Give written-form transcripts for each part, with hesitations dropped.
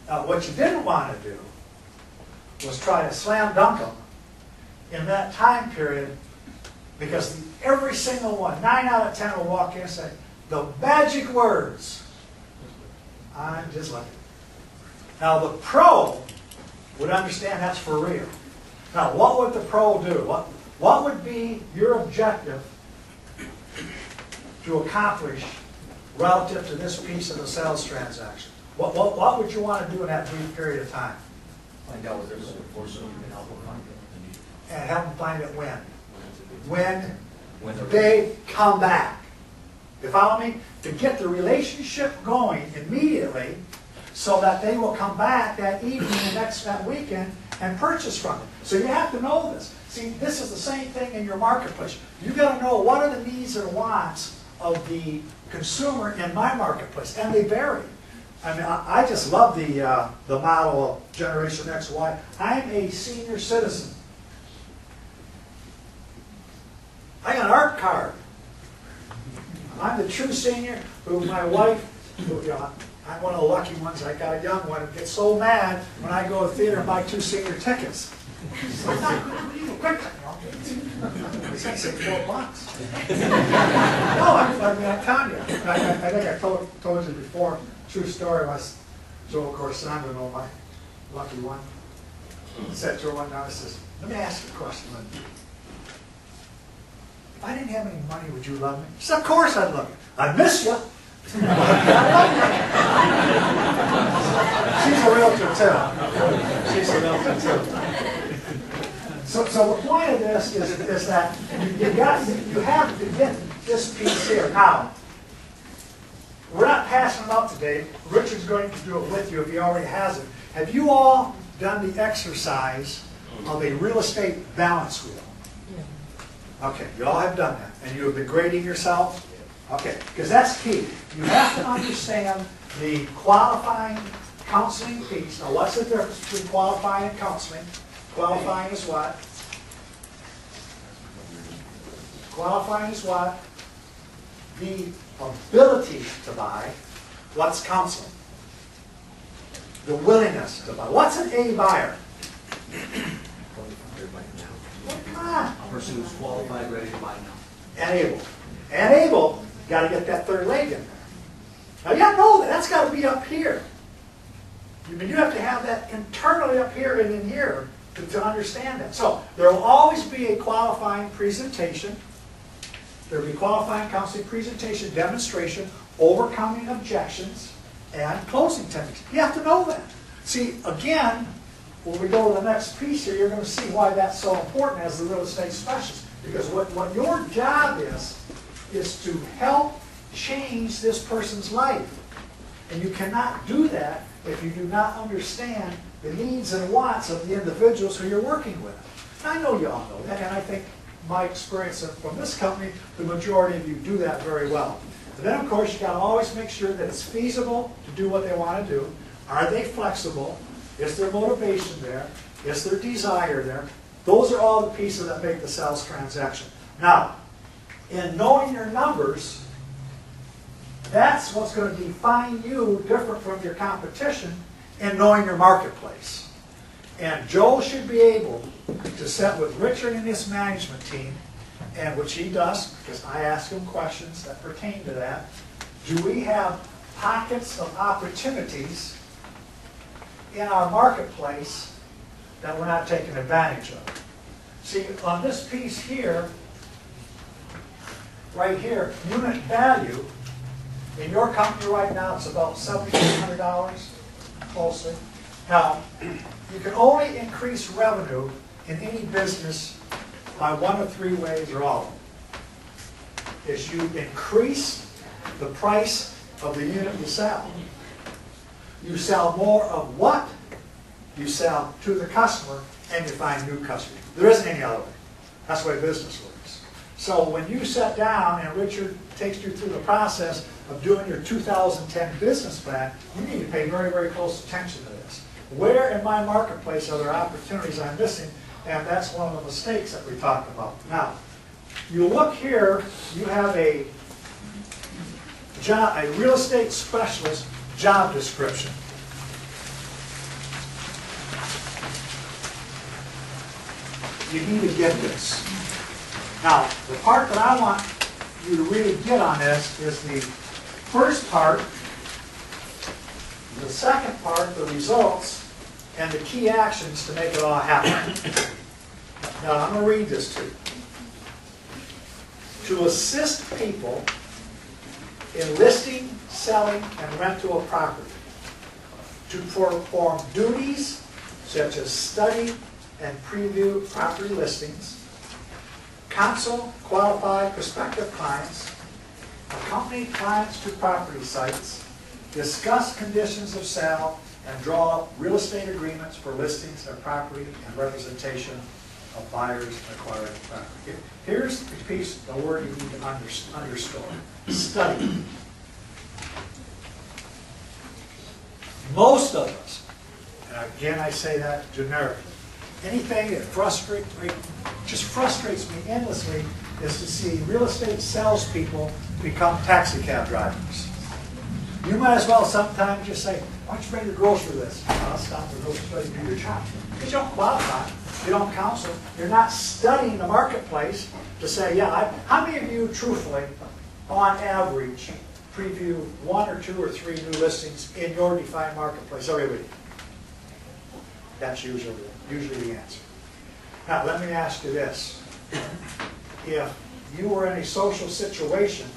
Now, what you didn't want to do was try to slam dunk them in that time period, because every single one, 9 out of 10 will walk in and say, the magic words, I'm just lucky. Now, the pro would understand that's for real. Now, what would the pro do? What would be your objective to accomplish relative to this piece of the sales transaction? What would you want to do in that brief period of time? Find out what they're looking for so you can help them find it. And help them find it when? When they come back. You follow me? To get the relationship going immediately so that they will come back that evening and that weekend and purchase from it. So you have to know this. See, this is the same thing in your marketplace. You've got to know what are the needs and wants of the consumer in my marketplace, and they vary. I mean, I just love the model of Generation X, Y. I'm a senior citizen. I got an art card. I'm the true senior who my wife, I'm one of the lucky ones. I got a young one who gets so mad when I go to the theater and buy 2 senior tickets. Quickly, he's going to say $4. No, I'm telling you. I think I told you before. True story was Joe Corsano, my lucky one. He said to her one night, he says, let me ask you a question, Linda. If I didn't have any money, would you love me? She said, of course I'd love you. I miss you. She's a realtor too. She's a realtor too. So the point of this is that you have to get this piece here. Now, we're not passing them out today. Richard's going to do it with you if he already has it. Have you all done the exercise of a real estate balance wheel? Okay, you all have done that. And you have been grading yourself? Okay, because that's key. You have to understand the qualifying counseling piece. Now, what's the difference between qualifying and counseling? Qualifying is what? Qualifying is what? The ability to buy. What's counseling? The willingness to buy. What's an A buyer? Come on. A person who's qualified, ready to buy now. And able. And able, got to get that third leg in there. Now you got to know that. That's got to be up here. You have to have that internally up here and in here to understand that. So there will always be a qualifying presentation. There will be qualifying counseling presentation, demonstration, overcoming objections, and closing techniques. You have to know that. See, again, when we go to the next piece here, you're going to see why that's so important as the real estate specialist. Because what your job is to help change this person's life. And you cannot do that if you do not understand the needs and wants of the individuals who you're working with. And I know you all know that, and I think my experience from this company, the majority of you do that very well. And then, of course, you've got to always make sure that it's feasible to do what they want to do. Are they flexible? Is there motivation there? Is there desire there? Those are all the pieces that make the sales transaction. Now, in knowing your numbers, that's what's going to define you different from your competition in knowing your marketplace. And Joe should be able to sit with Richard and his management team, and which he does, because I ask him questions that pertain to that. Do we have pockets of opportunities in our marketplace that we're not taking advantage of? See, on this piece here, right here, unit value, in your company right now, it's about $7,500, closely. Now, you can only increase revenue in any business by one of 3 ways, or all of them. Is you increase the price of the unit you sell. You sell more of what you sell to the customer, and you find new customers. There isn't any other way. That's the way business works. So when you sit down and Richard takes you through the process of doing your 2010 business plan, you need to pay very, very close attention to this. Where in my marketplace are there opportunities I'm missing? And that's one of the mistakes that we talked about. Now, you look here, you have a real estate specialist job description. you need to get this. Now, the part that I want you to really get on this is the first part, the second part, the results, and the key actions to make it all happen. Now, I'm going to read this to you. To assist people in listing, selling, and rental of property. To perform duties such as study and preview property listings, counsel qualified prospective clients, accompany clients to property sites, discuss conditions of sale, and draw up real estate agreements for listings of property and representation of buyers acquiring property. Here's the piece, the word you need to underscore. Study. Most of us, and again I say that generically, anything that just frustrates me endlessly is to see real estate salespeople become taxi cab drivers. You might as well sometimes just say, why don't you bring your grocery list? I'll stop the grocery store and do your job. Because you don't qualify, you don't counsel, you're not studying the marketplace to say, yeah, how many of you truthfully, on average, preview 1 or 2 or 3 new listings in your defined marketplace every week? That's usually the answer. Now, let me ask you this. If you were in a social situation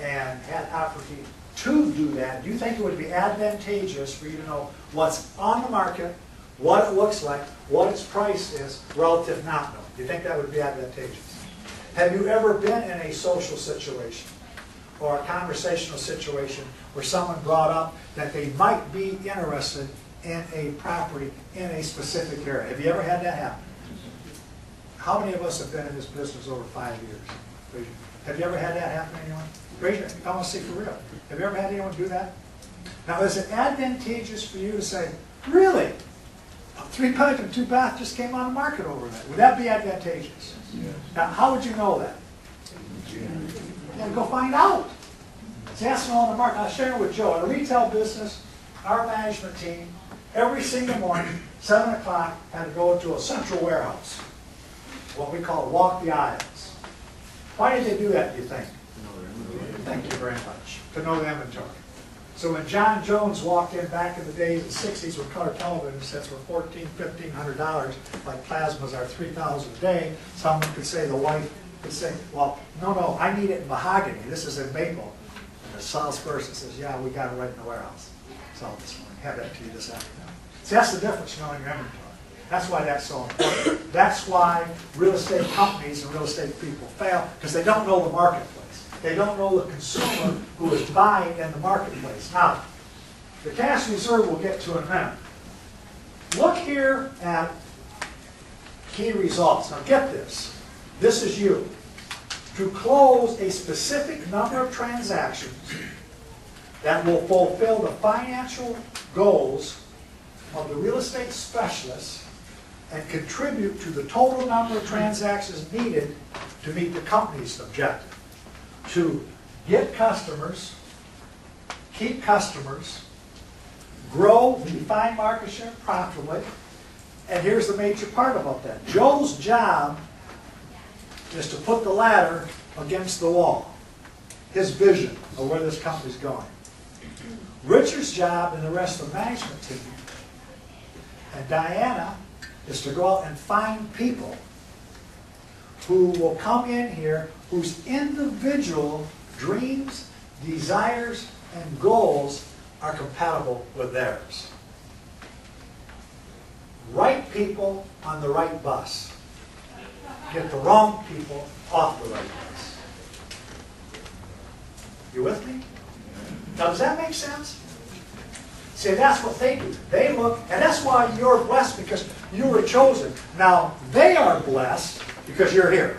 and had opportunity to do that, do you think it would be advantageous for you to know what's on the market, what it looks like, what its price is, relative not knowing? Do you think that would be advantageous? Have you ever been in a social situation or a conversational situation where someone brought up that they might be interested in a property in a specific area? Have you ever had that happen? How many of us have been in this business over 5 years? Have you ever had that happen to anyone? Raise your hand. I want to see for real. Have you ever had anyone do that? Now, is it advantageous for you to say, really? A 3-bedroom, 2-bath just came on the market overnight. Would that be advantageous? Yes. Now, how would you know that? You gotta go find out. It's asking on the market. I'll share it with Joe. In a retail business, our management team, every single morning, 7 o'clock, had to go to a central warehouse, what we call walk the aisles. Why did they do that, do you think? Thank you very much. To know the inventory. So when John Jones walked in back in the days of the 60s with color television sets were $1,400, $1,500, like plasmas are $3,000 a day, someone could say, the wife could say, well, no, I need it in mahogany. This is in maple. And the salesperson says, yeah, we got it right in the warehouse. So this morning, have that to you this afternoon. See, that's the difference knowing your inventory. That's why that's so important. That's why real estate companies and real estate people fail, because they don't know the marketplace. They don't know the consumer who is buying in the marketplace. Now, the cash reserve we'll get to in a minute. Look here at key results. Now get this. This is you. To close a specific number of transactions that will fulfill the financial goals of the real estate specialist and contribute to the total number of transactions needed to meet the company's objective. To get customers, keep customers, grow the defined market share profitably, and here's the major part about that. Joe's job is to put the ladder against the wall, his vision of where this company's going. Richard's job and the rest of the management team, and Diana, is to go out and find people who will come in here whose individual dreams, desires, and goals are compatible with theirs. Right people on the right bus. Get the wrong people off the right bus. You with me? Now, does that make sense? See, that's what they do. They look, and that's why you're blessed, because you were chosen. Now, they are blessed because you're here.